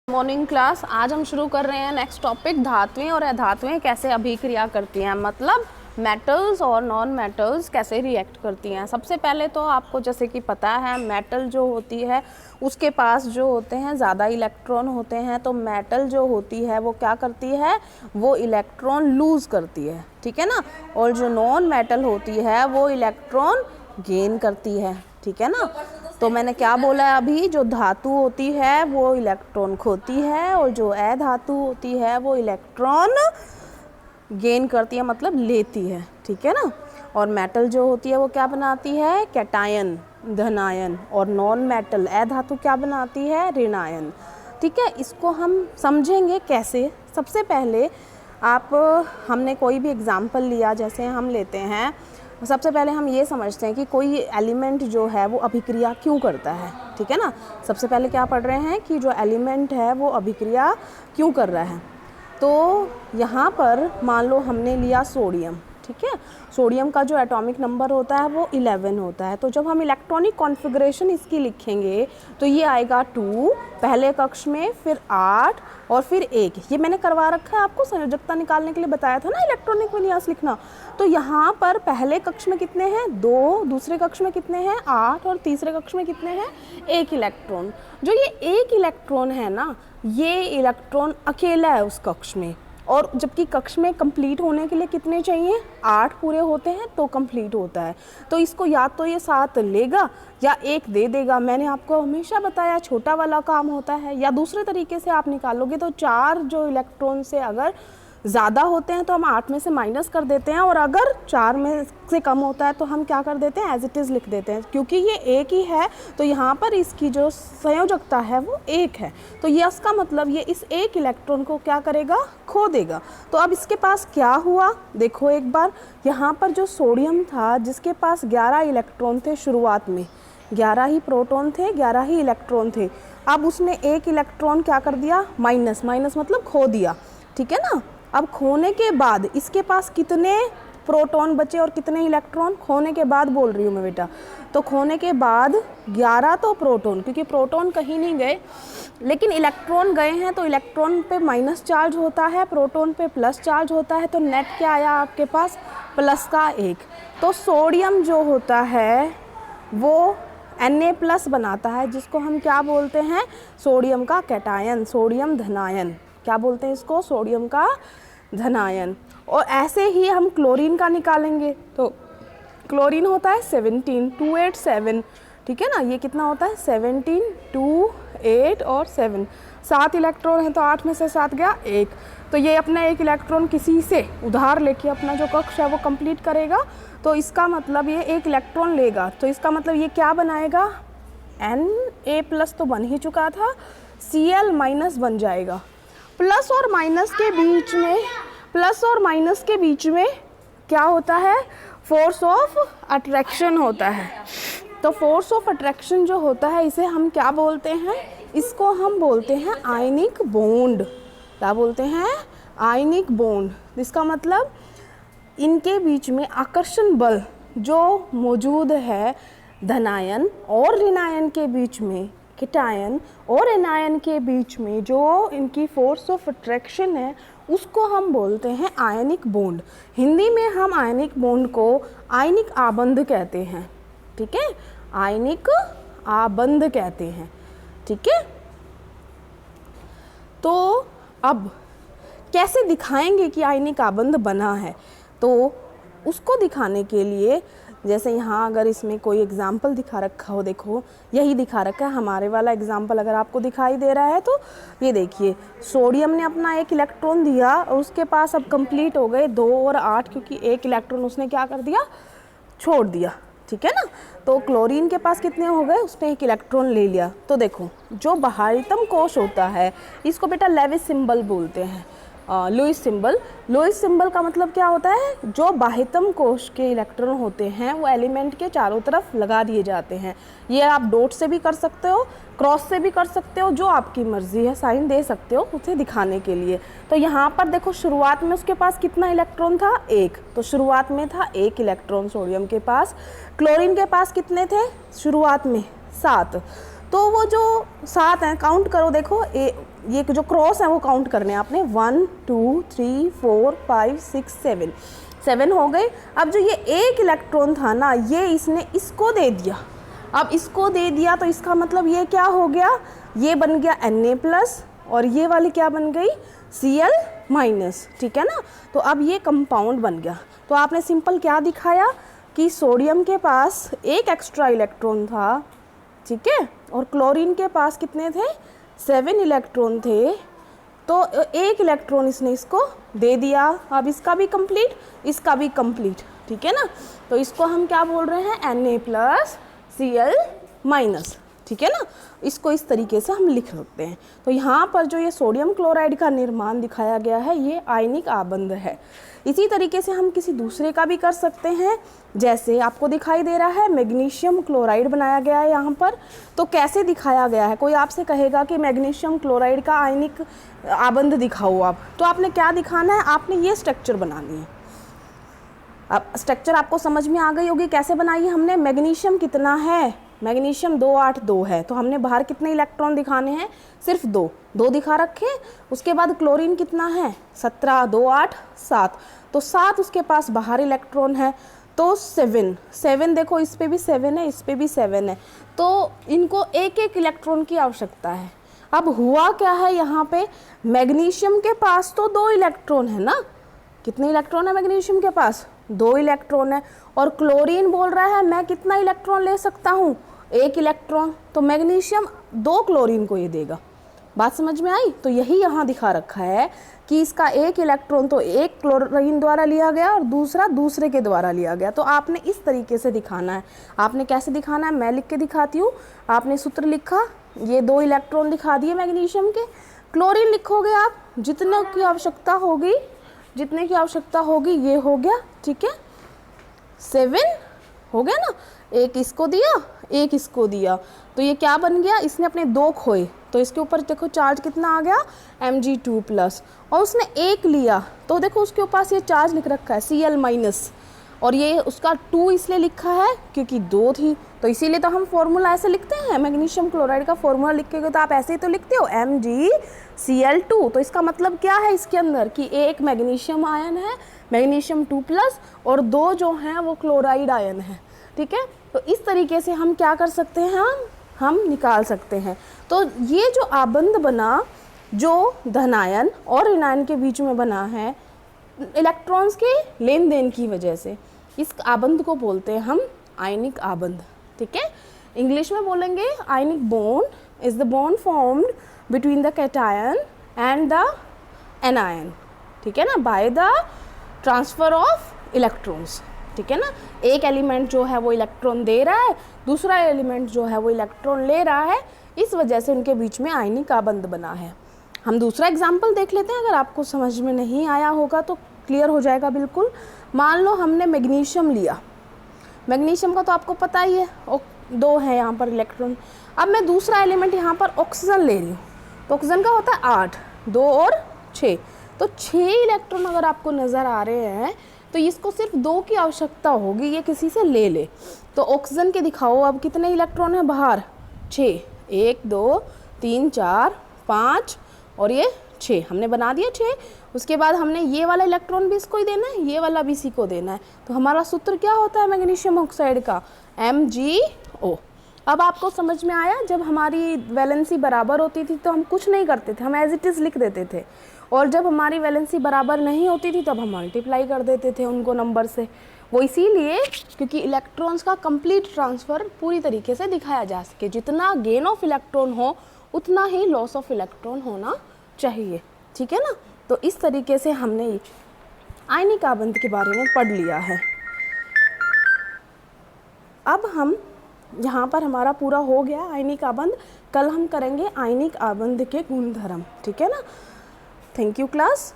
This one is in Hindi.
Morning class. आज हम शुरू कर रहे हैं नेक्स्ट टॉपिक, धातुएं और अधातुएं कैसे अभिक्रिया करती हैं, मतलब मेटल्स और नॉन मेटल्स कैसे रिएक्ट करती हैं। सबसे पहले तो आपको जैसे कि पता है मेटल जो होती है उसके पास जो होते हैं ज़्यादा इलेक्ट्रॉन होते हैं, तो मेटल जो होती है वो क्या करती है, वो इलेक्ट्रॉन लूज़ करती है, ठीक है ना। और जो नॉन मेटल होती है वो इलेक्ट्रॉन गेन करती है, ठीक है ना। तो मैंने क्या बोला है अभी, जो धातु होती है वो इलेक्ट्रॉन खोती है और जो अधातु होती है वो इलेक्ट्रॉन गेन करती है, मतलब लेती है, ठीक है ना। और मेटल जो होती है वो क्या बनाती है, कैटायन धनायन, और नॉन मेटल अधातु क्या बनाती है, ऋणायन, ठीक है। इसको हम समझेंगे कैसे। सबसे पहले हमने कोई भी एग्जाम्पल लिया, जैसे हम लेते हैं, सबसे पहले हम ये समझते हैं कि कोई एलिमेंट जो है वो अभिक्रिया क्यों करता है, ठीक है ना। सबसे पहले क्या पढ़ रहे हैं कि जो एलिमेंट है वो अभिक्रिया क्यों कर रहा है। तो यहाँ पर मान लो हमने लिया सोडियम, ठीक है। सोडियम का जो एटॉमिक नंबर होता है वो 11 होता है। तो जब हम इलेक्ट्रॉनिक कॉन्फ़िगरेशन इसकी लिखेंगे तो ये आएगा 2 पहले कक्ष में, फिर 8 और फिर 1। ये मैंने करवा रखा है आपको, संयोजकता निकालने के लिए बताया था ना इलेक्ट्रॉनिक विन्यास लिखना। तो यहाँ पर पहले कक्ष में कितने हैं, 2, दूसरे कक्ष में कितने हैं, 8, और तीसरे कक्ष में कितने हैं, 1 इलेक्ट्रॉन। जो ये 1 इलेक्ट्रॉन है ना, ये इलेक्ट्रॉन अकेला है उस कक्ष में, और जबकि कक्ष में कंप्लीट होने के लिए कितने चाहिए, 8 पूरे होते हैं तो कंप्लीट होता है। तो इसको या तो ये 7 लेगा या 1 दे देगा। मैंने आपको हमेशा बताया छोटा वाला काम होता है, या दूसरे तरीके से आप निकालोगे तो 4 जो इलेक्ट्रॉन से अगर ज़्यादा होते हैं तो हम 8 में से माइनस कर देते हैं, और अगर 4 में से कम होता है तो हम क्या कर देते हैं, एज इट इज़ लिख देते हैं। क्योंकि ये एक ही है तो यहाँ पर इसकी जो संयोजकता है वो 1 है, तो ये इसका मतलब ये इस 1 इलेक्ट्रॉन को क्या करेगा, खो देगा। तो अब इसके पास क्या हुआ, देखो एक बार, यहाँ पर जो सोडियम था जिसके पास 11 इलेक्ट्रॉन थे शुरुआत में, 11 ही प्रोटॉन थे, 11 ही इलेक्ट्रॉन थे। अब उसने 1 इलेक्ट्रॉन क्या कर दिया, माइनस मतलब खो दिया, ठीक है ना। अब खोने के बाद इसके पास कितने प्रोटॉन बचे और कितने इलेक्ट्रॉन, खोने के बाद बोल रही हूँ मैं बेटा। तो खोने के बाद 11 तो प्रोटॉन, क्योंकि प्रोटॉन कहीं नहीं गए लेकिन इलेक्ट्रॉन गए हैं, तो इलेक्ट्रॉन पे माइनस चार्ज होता है, प्रोटॉन पे प्लस चार्ज होता है, तो नेट क्या आया आपके पास, प्लस का 1। तो सोडियम जो होता है वो Na+ बनाता है, जिसको हम क्या बोलते हैं, सोडियम का कैटायन, सोडियम धनायन। क्या बोलते हैं इसको, सोडियम का धनायन। और ऐसे ही हम क्लोरीन का निकालेंगे, तो क्लोरीन होता है 17, 2, 8, 7, ठीक है ना। ये कितना होता है, 17, 2, 8 और 7, 7 इलेक्ट्रॉन है तो 8 में से 7 गया 1। तो ये अपना 1 इलेक्ट्रॉन किसी से उधार लेके अपना जो कक्ष है वो कंप्लीट करेगा। तो इसका मतलब ये 1 इलेक्ट्रॉन लेगा, तो इसका मतलब ये क्या बनाएगा, Na+ तो बन ही चुका था, Cl- बन जाएगा। प्लस और माइनस के बीच में क्या होता है, फोर्स ऑफ अट्रैक्शन होता है। तो फोर्स ऑफ अट्रैक्शन जो होता है इसे हम क्या बोलते हैं, इसको हम बोलते हैं आयनिक बॉन्ड। क्या बोलते हैं, आयनिक बॉन्ड। इसका मतलब इनके बीच में आकर्षण बल जो मौजूद है धनायन और ऋणायन के बीच में, कैटायन और एनायन के बीच में जो इनकी फोर्स ऑफ अट्रैक्शन है उसको हम बोलते हैं आयनिक बॉन्ड। हिंदी में हम आयनिक बॉन्ड को आयनिक आबंध कहते हैं, ठीक है, आयनिक आबंध कहते हैं, ठीक है। तो अब कैसे दिखाएंगे कि आयनिक आबंध बना है, तो उसको दिखाने के लिए जैसे यहाँ अगर इसमें कोई एग्जाम्पल दिखा रखा हो, देखो यही दिखा रखा है हमारे वाला एग्जाम्पल, अगर आपको दिखाई दे रहा है तो ये देखिए, सोडियम ने अपना 1 इलेक्ट्रॉन दिया और उसके पास अब कंप्लीट हो गए 2 और 8, क्योंकि 1 इलेक्ट्रॉन उसने क्या कर दिया, छोड़ दिया, ठीक है ना। तो क्लोरीन के पास कितने हो गए, उसने 1 इलेक्ट्रॉन ले लिया। तो देखो जो बाहरीतम कोश होता है इसको बेटा लेविस सिंबल बोलते हैं, लुईस सिंबल। लुईस सिंबल का मतलब क्या होता है, जो बाह्यतम कोश के इलेक्ट्रॉन होते हैं वो एलिमेंट के चारों तरफ लगा दिए जाते हैं। ये आप डॉट से भी कर सकते हो, क्रॉस से भी कर सकते हो, जो आपकी मर्जी है साइन दे सकते हो उसे दिखाने के लिए। तो यहाँ पर देखो शुरुआत में उसके पास कितना इलेक्ट्रॉन था, 1। तो शुरुआत में था 1 इलेक्ट्रॉन सोडियम के पास। क्लोरीन के पास कितने थे शुरुआत में, 7। तो वो जो 7 हैं, काउंट करो, देखो ये जो क्रॉस है वो काउंट करने हैं आपने, 1 2 3 4 5 6 7 हो गए। अब जो ये एक इलेक्ट्रॉन था ना, ये इसने इसको दे दिया। अब इसको दे दिया तो इसका मतलब ये क्या हो गया, ये बन गया Na+ और ये वाली क्या बन गई, Cl-, ठीक है ना। तो अब ये कंपाउंड बन गया। तो आपने सिंपल क्या दिखाया कि सोडियम के पास एक एक्स्ट्रा इलेक्ट्रॉन था, ठीक है, और क्लोरीन के पास कितने थे, 7 इलेक्ट्रॉन थे। तो एक इलेक्ट्रॉन इसने इसको दे दिया। अब इसका भी कंप्लीट, इसका भी कंप्लीट, ठीक है ना। तो इसको हम क्या बोल रहे हैं, Na+ Cl-, ठीक है ना। इसको इस तरीके से हम लिख सकते हैं। तो यहाँ पर जो ये सोडियम क्लोराइड का निर्माण दिखाया गया है, ये आयनिक आबंध है। इसी तरीके से हम किसी दूसरे का भी कर सकते हैं। जैसे आपको दिखाई दे रहा है मैग्नीशियम क्लोराइड बनाया गया है यहाँ पर। तो कैसे दिखाया गया है, कोई आपसे कहेगा कि मैग्नीशियम क्लोराइड का आयनिक आबंध दिखाओ आप, तो आपने क्या दिखाना है, आपने ये स्ट्रक्चर बनानी है। अब स्ट्रक्चर आपको समझ में आ गई होगी कैसे बनाई है हमने। मैग्नीशियम कितना है, मैग्नीशियम 2 8 2 है, तो हमने बाहर कितने इलेक्ट्रॉन दिखाने हैं, सिर्फ 2 दिखा रखे। उसके बाद क्लोरीन कितना है, 17 2 8 7, तो 7 उसके पास बाहर इलेक्ट्रॉन है। तो 7 देखो, इस पे भी 7 है, इस पे भी 7 है, तो इनको एक एक इलेक्ट्रॉन की आवश्यकता है। अब हुआ क्या है यहाँ पे, मैग्नीशियम के पास तो 2 इलेक्ट्रॉन है ना, कितने इलेक्ट्रॉन है मैग्नीशियम के पास, 2 इलेक्ट्रॉन है। और क्लोरीन बोल रहा है मैं कितना इलेक्ट्रॉन ले सकता हूँ, 1 इलेक्ट्रॉन। तो मैग्नीशियम 2 क्लोरीन को ये देगा। बात समझ में आई। तो यही यहाँ दिखा रखा है कि इसका 1 इलेक्ट्रॉन तो एक क्लोरीन द्वारा लिया गया और दूसरा दूसरे के द्वारा लिया गया। तो आपने इस तरीके से दिखाना है। आपने कैसे दिखाना है, मैं लिख के दिखाती हूँ। आपने सूत्र लिखा, ये 2 इलेक्ट्रॉन दिखा दिए मैग्नीशियम के। क्लोरीन लिखोगे आप, जितने की आवश्यकता होगी, जितने की आवश्यकता होगी, ये हो गया, ठीक है, 7 हो गया ना। एक इसको दिया, एक इसको दिया, तो ये क्या बन गया, इसने अपने 2 खोए, तो इसके ऊपर देखो चार्ज कितना आ गया, Mg2+। और उसने 1 लिया, तो देखो उसके पास ये चार्ज लिख रखा है Cl-, और ये उसका 2 इसलिए लिखा है क्योंकि 2 थी। तो इसीलिए तो हम फॉर्मूला ऐसे लिखते हैं, मैग्नीशियम क्लोराइड का फॉर्मूला लिखेंगे तो आप ऐसे ही तो लिखते हो, MgCl2। तो इसका मतलब क्या है इसके अंदर, कि एक मैग्नीशियम आयन है, मैग्नीशियम 2+, और 2 जो हैं वो क्लोराइड आयन है, ठीक है। तो इस तरीके से हम क्या कर सकते हैं, हम निकाल सकते हैं। तो ये जो आबंध बना, जो धनायन और ऋणायन के बीच में बना है इलेक्ट्रॉन्स के लेन देन की वजह से, इस आबंध को बोलते हैं हम आयनिक आबंध, ठीक है। इंग्लिश में बोलेंगे ionic bond is the bond formed between the cation and the anion, ठीक है ना, by the transfer of electrons, ठीक है ना। एक एलिमेंट जो है वो इलेक्ट्रॉन दे रहा है, दूसरा एलिमेंट जो है वो इलेक्ट्रॉन ले रहा है, इस वजह से उनके बीच में आयनिक आबंध बना है। हम दूसरा एग्जाम्पल देख लेते हैं, अगर आपको समझ में नहीं आया होगा तो क्लियर हो जाएगा बिल्कुल। मान लो हमने मैग्नीशियम लिया, मैग्नीशियम का तो आपको पता ही है, 2 है यहाँ पर इलेक्ट्रॉन। अब मैं दूसरा एलिमेंट यहाँ पर ऑक्सीजन ले रही हूँ, तो ऑक्सीजन का होता है 8, 2 और 6, तो 6 इलेक्ट्रॉन अगर आपको नज़र आ रहे हैं तो इसको सिर्फ 2 की आवश्यकता होगी, ये किसी से ले ले। तो ऑक्सीजन के दिखाओ अब कितने इलेक्ट्रॉन है बाहर, 6, 1 2 3 4 5 और ये 6, हमने बना दिया 6। उसके बाद हमने ये वाला इलेक्ट्रॉन भी इसको ही देना है, ये वाला भी इसी को देना है। तो हमारा सूत्र क्या होता है मैग्नीशियम ऑक्साइड का, MgO। अब आपको समझ में आया, जब हमारी वैलेंसी बराबर होती थी तो हम कुछ नहीं करते थे, हम एज इट इज़ लिख देते थे, और जब हमारी वैलेंसी बराबर नहीं होती थी तब हम मल्टीप्लाई कर देते थे उनको नंबर से। वो इसीलिए क्योंकि इलेक्ट्रॉन्स का कंप्लीट ट्रांसफ़र पूरी तरीके से दिखाया जा सके, जितना गेन ऑफ इलेक्ट्रॉन हो उतना ही लॉस ऑफ इलेक्ट्रॉन होना चाहिए, ठीक है ना। तो इस तरीके से हमने आयनिक आबंध के बारे में पढ़ लिया है। अब हम यहाँ पर हमारा पूरा हो गया आयनिक आबंध। कल हम करेंगे आयनिक आबंध के गुणधर्म, ठीक है ना। Thank you class.